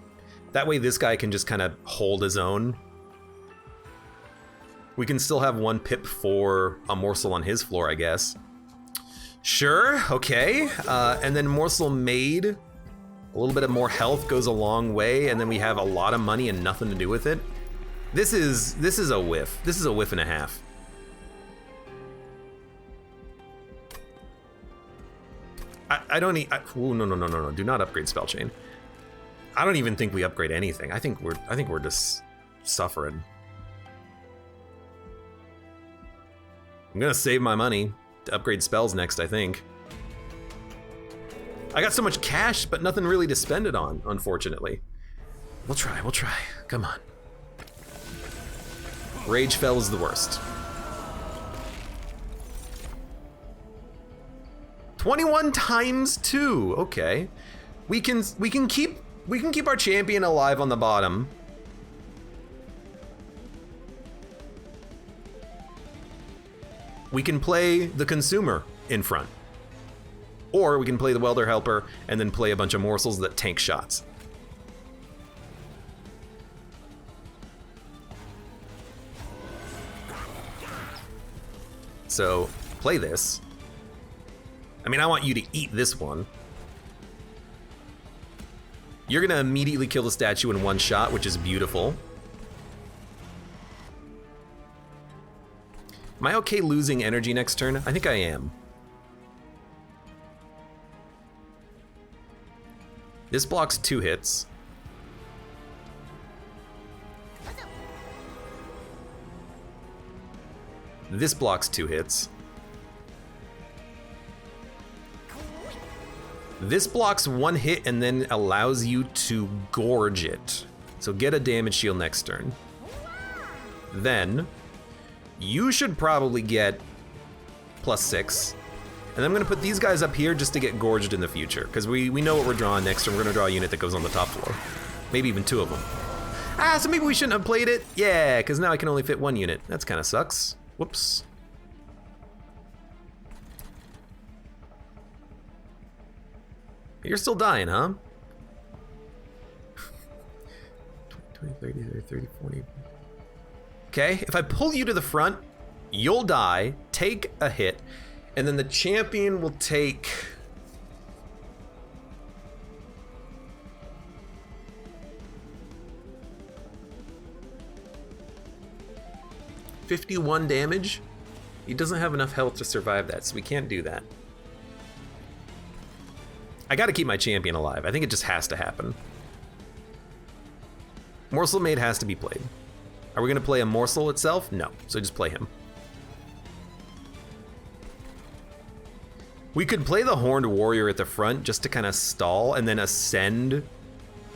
That way this guy can just kind of hold his own. We can still have 1 pip for a morsel on his floor, I guess. Sure, okay. And then Morsel Maid, a little bit of more health goes a long way, and then we have a lot of money and nothing to do with it. This is a whiff. This is a whiff and a half. I don't need. Ooh, no. Do not upgrade Spell Chain. I don't even think we upgrade anything. I think we're just suffering. I'm gonna save my money to upgrade spells next, I think. I got so much cash, but nothing really to spend it on, unfortunately. We'll try. Come on. Rage Fell is the worst. 21 times 2. Okay. We can keep our champion alive on the bottom. We can play the consumer in front. Or we can play the welder helper and then play a bunch of morsels that tank shots. So, play this. I mean, I want you to eat this one. You're gonna immediately kill the statue in 1 shot, which is beautiful. Am I okay losing energy next turn? I think I am. This blocks 2 hits. This blocks 2 hits. This blocks 1 hit and then allows you to gorge it. So get a damage shield next turn. Then you should probably get +6. And I'm gonna put these guys up here just to get gorged in the future, because we know what we're drawing next, and we're gonna draw a unit that goes on the top floor. Maybe even 2 of them. Ah, so maybe we shouldn't have played it? Yeah, because now I can only fit 1 unit. That's kind of sucks. Whoops. You're still dying, huh? 20, 30, 30, 40. Okay, if I pull you to the front, you'll die, take a hit, and then the champion will take... $51 damage? He doesn't have enough health to survive that, so we can't do that. I gotta keep my champion alive. I think it just has to happen. Morsel Maid has to be played. Are we gonna play a morsel itself? No, so just play him. We could play the Horned Warrior at the front just to kind of stall and then ascend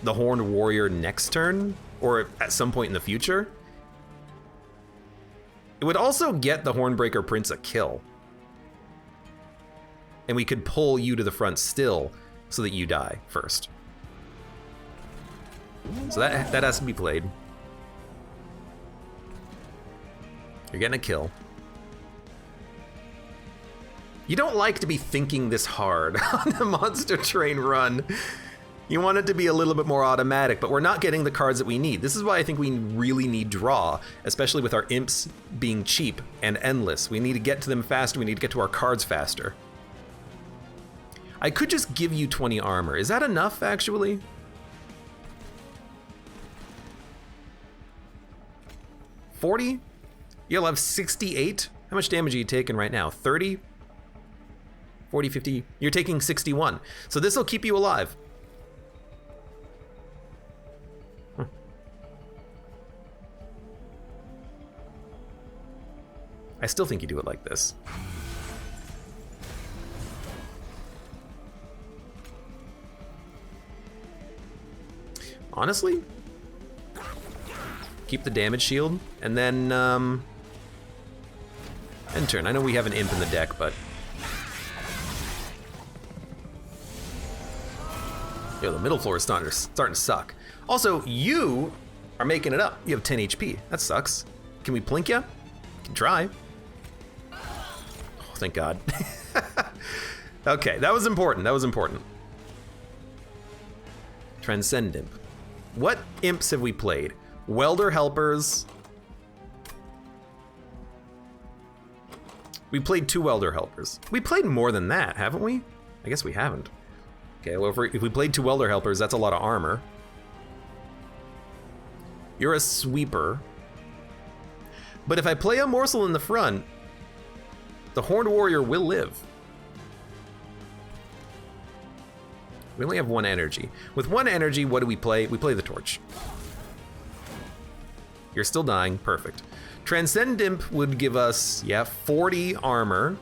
the Horned Warrior next turn, or at some point in the future. It would also get the Hornbreaker Prince a kill. And we could pull you to the front still. so that you die first. So that has to be played. You're getting a kill. You don't like to be thinking this hard on the monster train run. You want it to be a little bit more automatic, but we're not getting the cards that we need. This is why I think we really need draw, especially with our imps being cheap and endless. We need to get to them faster. We need to get to our cards faster. I could just give you 20 armor. Is that enough, actually? $40? You'll have 68? How much damage are you taking right now? 30? 40, 50? You're taking 61. So this will keep you alive. I still think you do it like this. Honestly, keep the damage shield, and then, end turn. I know we have an imp in the deck, but... Yo, the middle floor is starting to suck. Also, you are making it up. You have 10 HP. That sucks. Can we plink ya? Can try. Oh, thank God. Okay, that was important. That was important. Transcend Imp. What imps have we played? Welder Helpers. We played 2 Welder Helpers. We played more than that, haven't we? I guess we haven't. Okay, well, if we played 2 Welder Helpers, that's a lot of armor. You're a sweeper. But if I play a morsel in the front, the Horned Warrior will live. We only have 1 energy. With 1 energy, what do we play? We play the torch. You're still dying, perfect. Transcend Imp would give us, 40 armor.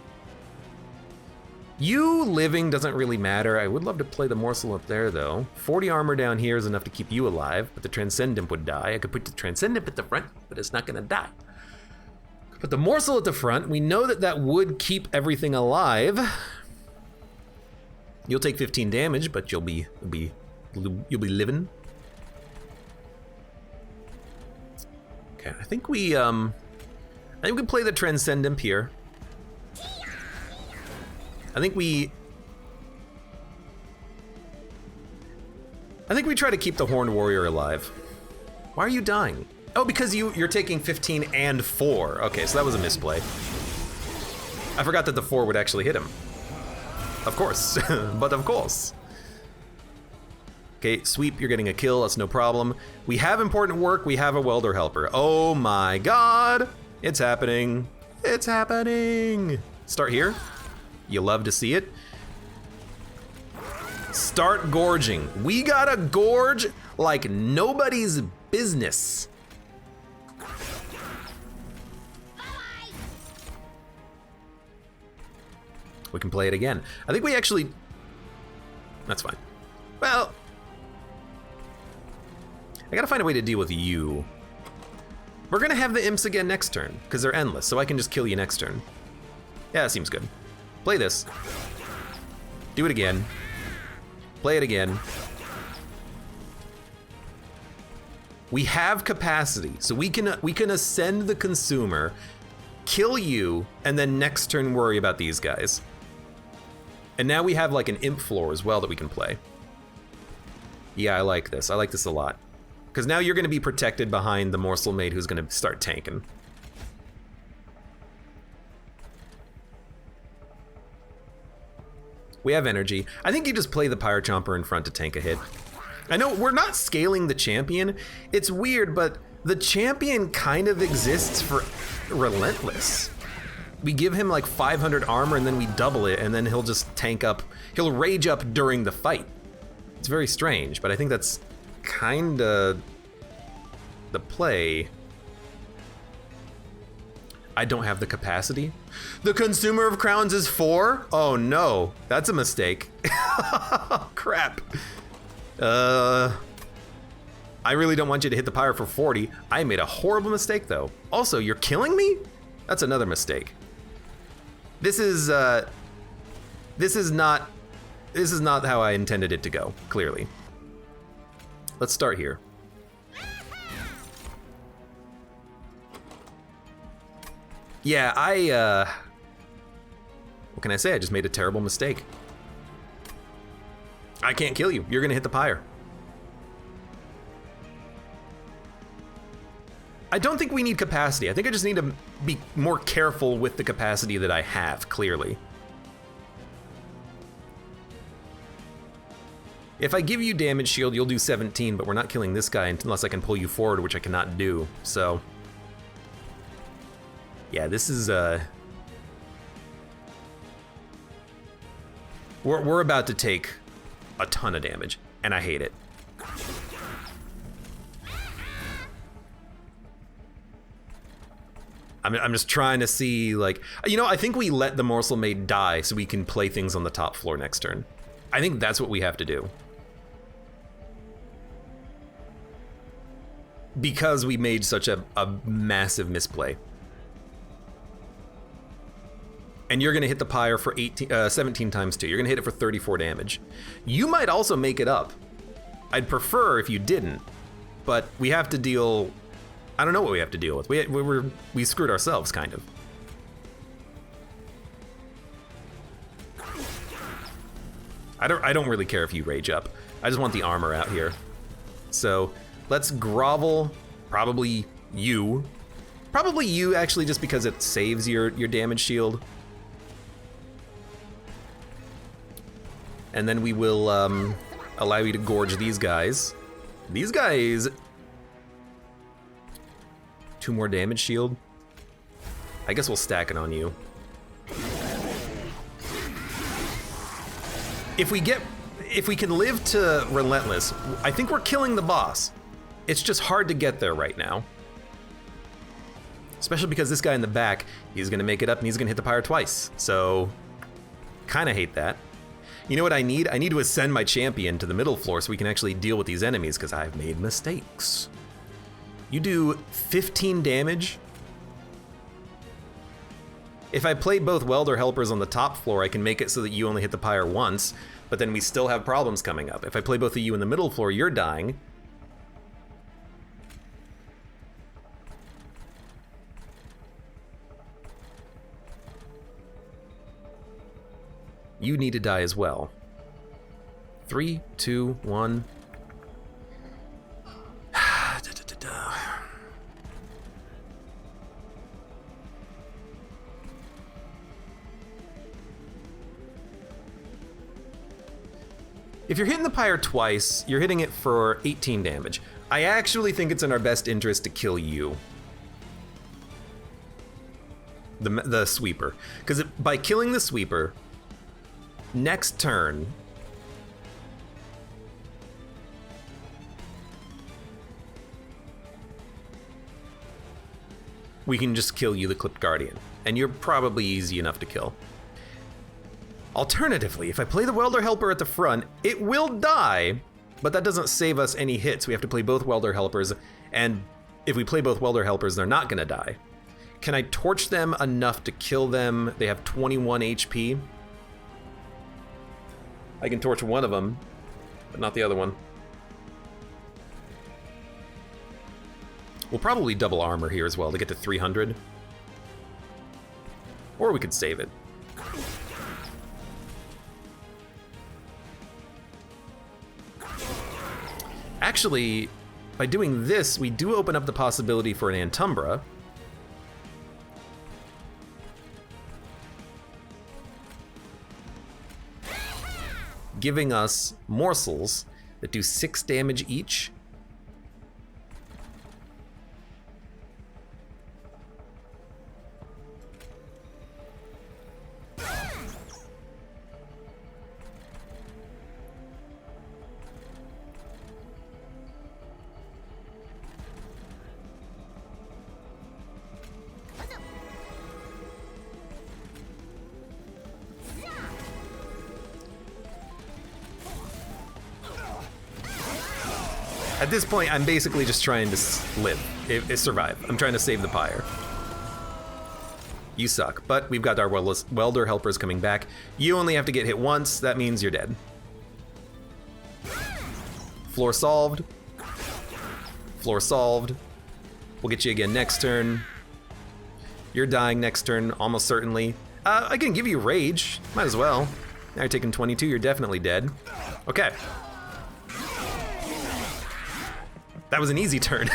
You living doesn't really matter. I would love to play the morsel up there though. 40 armor down here is enough to keep you alive, but the Transcend Imp would die. I could put the Transcend Imp at the front, but it's not gonna die. But the morsel at the front, we know that that would keep everything alive. You'll take 15 damage, but you'll be living. Okay, I think we play the Transcend Imp here. I think we try to keep the Horned Warrior alive. Why are you dying? Oh, because you're taking 15 and 4. Okay, so that was a misplay. I forgot that the 4 would actually hit him. Of course, but of course. Okay, sweep, you're getting a kill, that's no problem. We have important work, we have a Welder Helper. Oh my God, it's happening. It's happening. Start here. You love to see it. Start gorging. We gotta gorge like nobody's business. We can play it again. I think we actually... That's fine. Well... I gotta find a way to deal with you. We're gonna have the imps again next turn, because they're endless, so I can just kill you next turn. Yeah, that seems good. Play this. Do it again. Play it again. We have capacity, so we can ascend the consumer, kill you, and then next turn worry about these guys. And now we have like an imp floor as well that we can play. Yeah, I like this. I like this a lot. Because now you're going to be protected behind the morsel mate who's going to start tanking. We have energy. I think you just play the Pyre Chomper in front to tank a hit. I know we're not scaling the champion. It's weird, but the champion kind of exists for Relentless. We give him like 500 armor and then we double it and then he'll just tank up. He'll rage up during the fight. It's very strange, but I think that's kinda the play. I don't have the capacity. The Consumer of Crowns is 4? Oh no, that's a mistake. Crap. I really don't want you to hit the pyre for 40. I made a horrible mistake though. Also, you're killing me? That's another mistake. This is not this is not how I intended it to go, clearly. Let's start here. Yeah, what can I say? I just made a terrible mistake. I can't kill you. You're gonna hit the pyre. I don't think we need capacity. I think I just need to be more careful with the capacity that I have, clearly. If I give you damage shield, you'll do 17, but we're not killing this guy unless I can pull you forward, which I cannot do, so. Yeah, this is, We're about to take a ton of damage, and I hate it. I'm just trying to see, like, you know, I think we let the morsel maid die so we can play things on the top floor next turn. I think that's what we have to do. Because we made such a massive misplay. And you're gonna hit the pyre for 17 times 2. You're gonna hit it for 34 damage. You might also make it up. I'd prefer if you didn't, but we have to deal, I don't know what we have to deal with. We screwed ourselves, kind of. I don't really care if you rage up. I just want the armor out here. So let's grovel, probably you. Probably you, actually, just because it saves your damage shield. And then we will allow you to gorge these guys. These guys... 2 more damage shield. I guess we'll stack it on you. If we can live to Relentless, I think we're killing the boss. It's just hard to get there right now. Especially because this guy in the back, he's gonna make it up and he's gonna hit the pyre twice. So, kinda hate that. You know what I need? I need to ascend my champion to the middle floor so we can actually deal with these enemies, because I've made mistakes. You do 15 damage. If I play both welder helpers on the top floor, I can make it so that you only hit the pyre once, but then we still have problems coming up. If I play both of you in the middle floor, you're dying. You need to die as well. 3, 2, 1. If you're hitting the pyre twice, you're hitting it for 18 damage. I actually think it's in our best interest to kill you. The sweeper. Because by killing the sweeper, next turn, we can just kill you, the Clipped Guardian. And you're probably easy enough to kill. Alternatively, if I play the Welder Helper at the front, it will die, but that doesn't save us any hits. We have to play both Welder Helpers, and if we play both Welder Helpers, they're not gonna die. Can I torch them enough to kill them? They have 21 HP. I can torch one of them, but not the other one. We'll probably double armor here as well to get to 300. Or we could save it. Actually, by doing this, we do open up the possibility for an Antumbra. Giving us morsels that do 6 damage each. At this point, I'm basically just trying to live, survive. I'm trying to save the pyre. You suck, but we've got our welder helpers coming back. You only have to get hit once, that means you're dead. Floor solved. Floor solved. We'll get you again next turn. You're dying next turn, almost certainly. I can give you rage, might as well. Now you're taking 22, you're definitely dead. Okay. That was an easy turn.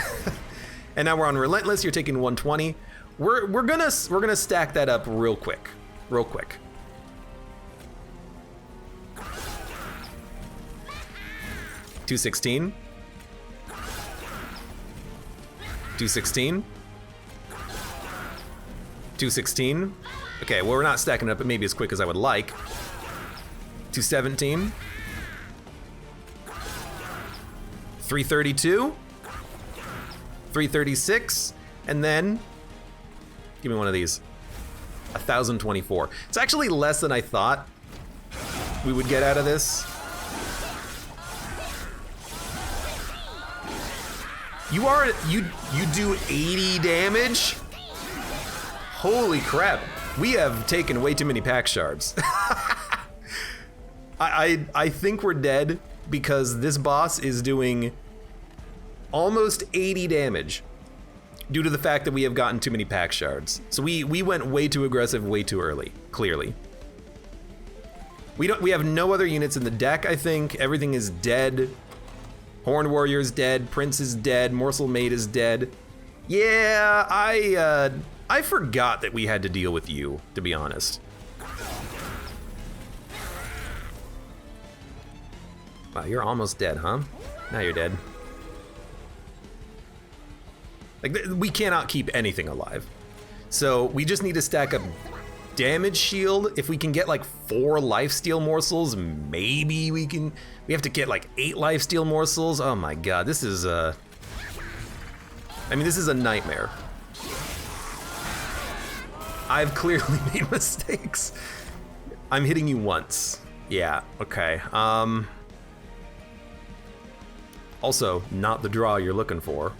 And now we're on Relentless, you're taking 120. We're gonna stack that up real quick. 216. 216. 216. Okay, well, we're not stacking it up maybe as quick as I would like. 217. 332. 336. And then, give me one of these. 1,024. It's actually less than I thought we would get out of this. You do 80 damage? Holy crap. We have taken way too many pack shards. I think we're dead because this boss is doing almost 80 damage due to the fact that we have gotten too many pack shards. So we went way too aggressive way too early, clearly. We have no other units in the deck, I think. Everything is dead. Horned Warrior's dead, Prince is dead, Morsel Maid is dead. Yeah, I forgot that we had to deal with you, to be honest. Wow, you're almost dead, huh? Now you're dead. Like, we cannot keep anything alive. So we just need to stack up damage shield. If we can get like 4 lifesteal morsels, maybe we can. We have to get like 8 lifesteal morsels. Oh my god, this is I mean, this is a nightmare. I've clearly made mistakes. I'm hitting you once. Yeah, okay. Also, not the draw you're looking for.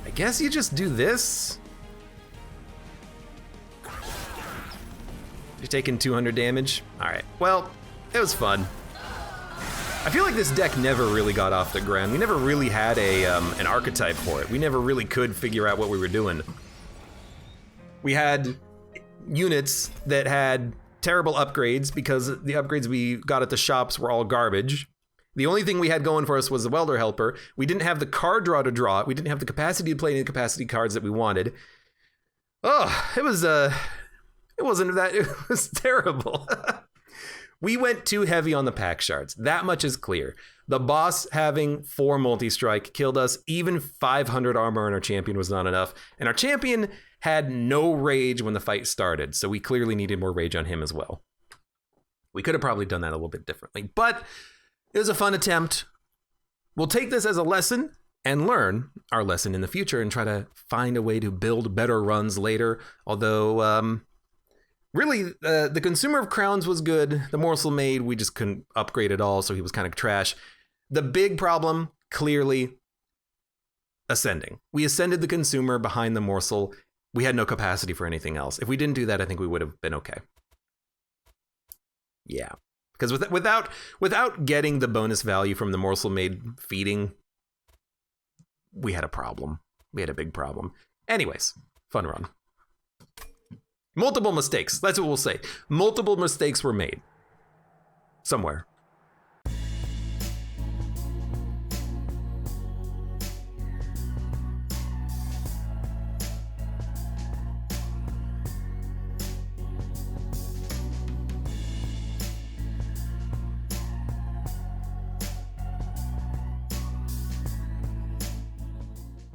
I guess you just do this. You're taking 200 damage? All right, well, it was fun. I feel like this deck never really got off the ground. We never really had an archetype for it. We never really could figure out what we were doing. We had units that had terrible upgrades because the upgrades we got at the shops were all garbage. The only thing we had going for us was the Welder Helper. We didn't have the card draw to draw it. We didn't have the capacity to play any capacity cards that we wanted. Oh, it was terrible. We went too heavy on the pack shards. That much is clear. The boss having 4 multi-strike killed us. Even 500 armor on our champion was not enough. And our champion had no rage when the fight started. So we clearly needed more rage on him as well. We could have probably done that a little bit differently. But it was a fun attempt. We'll take this as a lesson and learn our lesson in the future and try to find a way to build better runs later. Although, really, the Consumer of Crowns was good. The Morsel Maid, we just couldn't upgrade at all, so he was kind of trash. The big problem, clearly, ascending. We ascended the Consumer behind the Morsel. We had no capacity for anything else. If we didn't do that, I think we would have been okay. Yeah. Because without getting the bonus value from the Morsel Maid feeding, we had a problem. We had a big problem. Anyways, fun run. Multiple mistakes. That's what we'll say. Multiple mistakes were made. Somewhere.